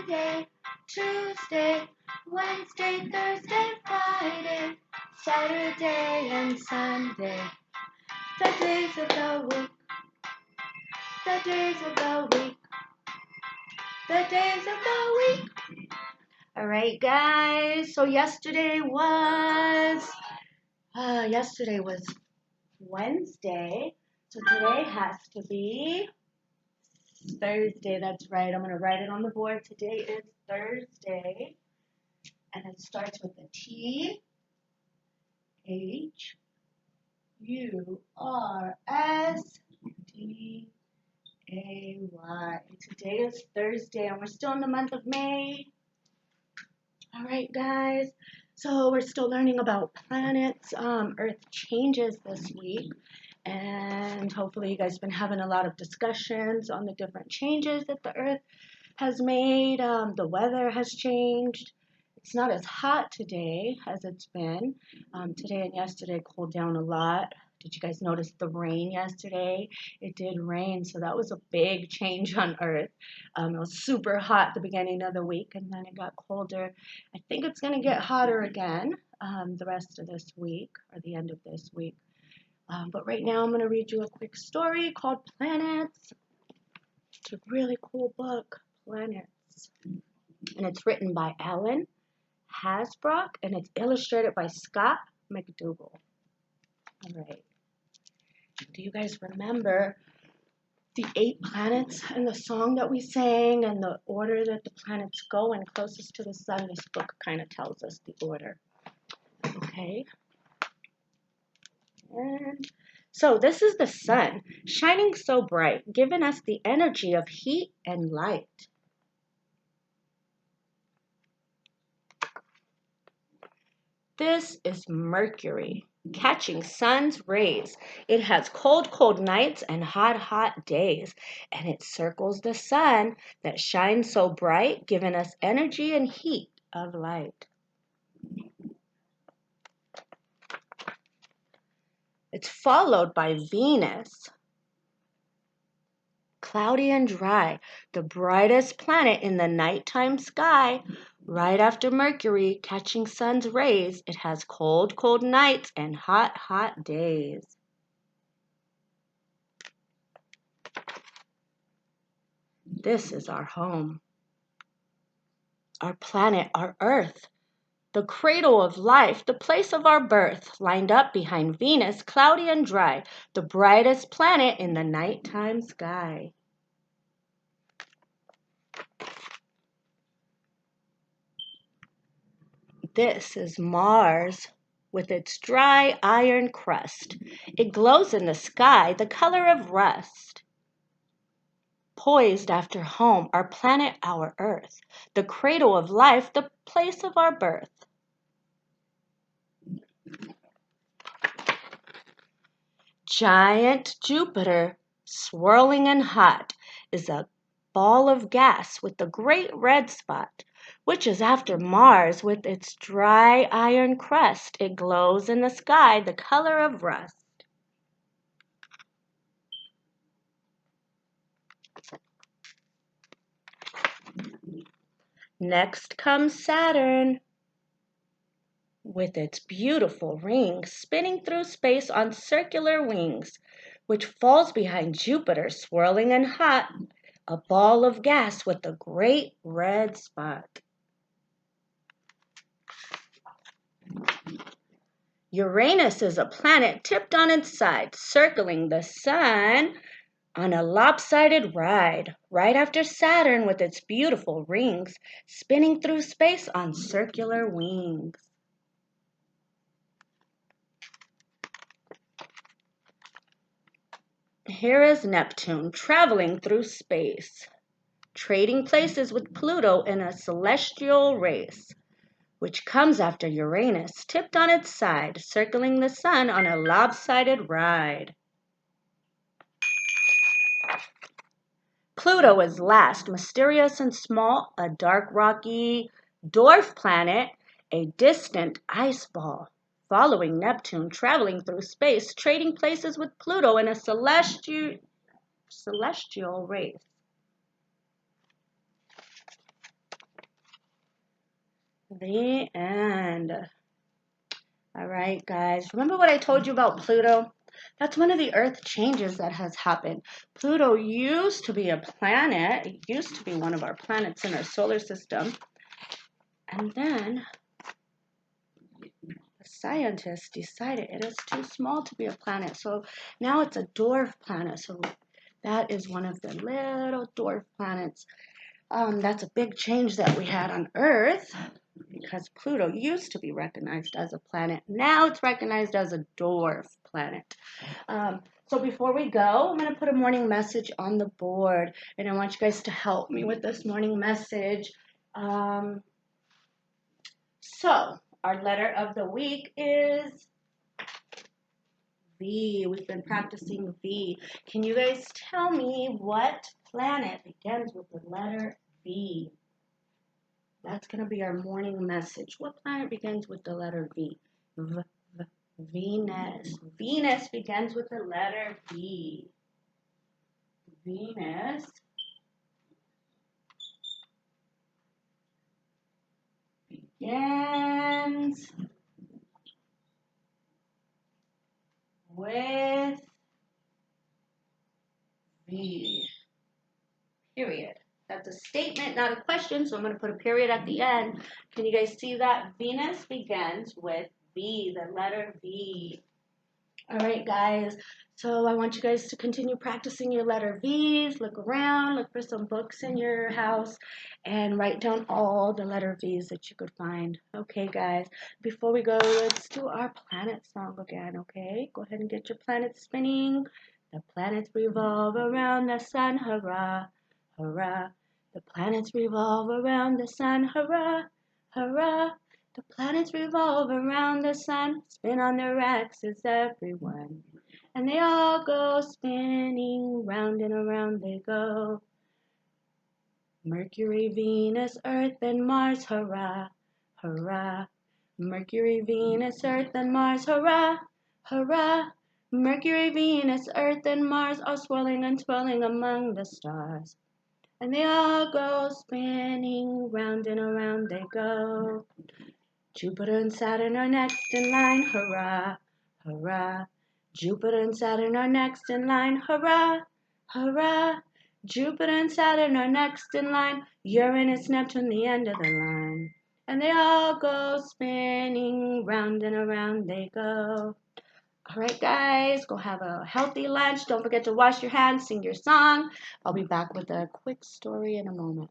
Monday, Tuesday, Wednesday, Thursday, Friday, Saturday, and Sunday. The days of the week, the days of the week, the days of the week. All right, guys. So yesterday was Wednesday. So today has to be Thursday. That's right. I'm gonna write it on the board. Today is Thursday, and it starts with the THURSDAY. Today is Thursday, and we're still in the month of May. All right, guys. So we're still learning about planets. Earth changes this week, and hopefully you guys have been having a lot of discussions on the different changes that the Earth has made. The weather has changed. It's not as hot today as it's been. Today and yesterday cooled down a lot. Did you guys notice the rain yesterday? It did rain, so that was a big change on Earth. It was super hot at the beginning of the week, and then it got colder. I think it's going to get hotter again the rest of this week, or the end of this week. But right now I'm going to read you a quick story called Planets. It's a really cool book, Planets. And it's written by Alan Hasbrook, and it's illustrated by Scott McDougall. All right. Do you guys remember the 8 planets and the song that we sang and the order that the planets go in closest to the sun? This book kind of tells us the order. Okay. And so this is the sun, shining so bright, giving us the energy of heat and light. This is Mercury, catching sun's rays. It has cold, cold nights and hot, hot days, and it circles the sun that shines so bright, giving us energy and heat of light. It's followed by Venus, cloudy and dry, the brightest planet in the nighttime sky. Right after Mercury, catching sun's rays, it has cold, cold nights and hot, hot days. This is our home, our planet, our Earth, the cradle of life, the place of our birth, lined up behind Venus, cloudy and dry, the brightest planet in the nighttime sky. This is Mars with its dry iron crust. It glows in the sky, the color of rust. Poised after home, our planet, our Earth, the cradle of life, the place of our birth. Giant Jupiter, swirling and hot, is a ball of gas with a great red spot, which is after Mars with its dry iron crust. It glows in the sky, the color of rust. Next comes Saturn, with its beautiful rings spinning through space on circular wings, which falls behind Jupiter, swirling and hot, a ball of gas with a great red spot. Uranus is a planet tipped on its side, circling the sun on a lopsided ride, right after Saturn with its beautiful rings, spinning through space on circular wings. Here is Neptune, traveling through space, trading places with Pluto in a celestial race, which comes after Uranus, tipped on its side, circling the sun on a lopsided ride. Pluto is last, mysterious and small, a dark rocky dwarf planet, a distant ice ball, following Neptune, traveling through space, trading places with Pluto in a celestial race. The end. All right, guys. Remember what I told you about Pluto? That's one of the Earth changes that has happened. Pluto used to be a planet. It used to be one of our planets in our solar system. And then the scientists decided it is too small to be a planet. So now it's a dwarf planet. So that is one of the little dwarf planets. That's a big change that we had on Earth because Pluto used to be recognized as a planet. Now it's recognized as a dwarf planet. So before we go, I'm going to put a morning message on the board, and I want you guys to help me with this morning message. So our letter of the week is V. We've been practicing V. Can you guys tell me what planet begins with the letter V? That's going to be our morning message. What planet begins with the letter V? Venus. Venus begins with the letter V. Venus begins with V. Period. That's a statement, not a question, so I'm going to put a period at the end. Can you guys see that? Venus begins with V, the letter V. All right, guys. So I want you guys to continue practicing your letter V's. Look around, look for some books in your house, and write down all the letter V's that you could find. Okay, guys. Before we go, let's do our planet song again, okay? Go ahead and get your planet spinning. The planets revolve around the sun, hurrah, hurrah. The planets revolve around the sun, hurrah, hurrah. The planets revolve around the sun, spin on their axis, everyone. And they all go spinning, round and around they go. Mercury, Venus, Earth, and Mars, hurrah, hurrah. Mercury, Venus, Earth, and Mars, hurrah, hurrah. Mercury, Venus, Earth, and Mars are swirling and twirling among the stars. And they all go spinning, round and around they go. Jupiter and Saturn are next in line, hurrah, hurrah. Jupiter and Saturn are next in line, hurrah, hurrah. Jupiter and Saturn are next in line, Uranus, Neptune, the end of the line. And they all go spinning, round and around they go. All right, guys, go have a healthy lunch. Don't forget to wash your hands, sing your song. I'll be back with a quick story in a moment.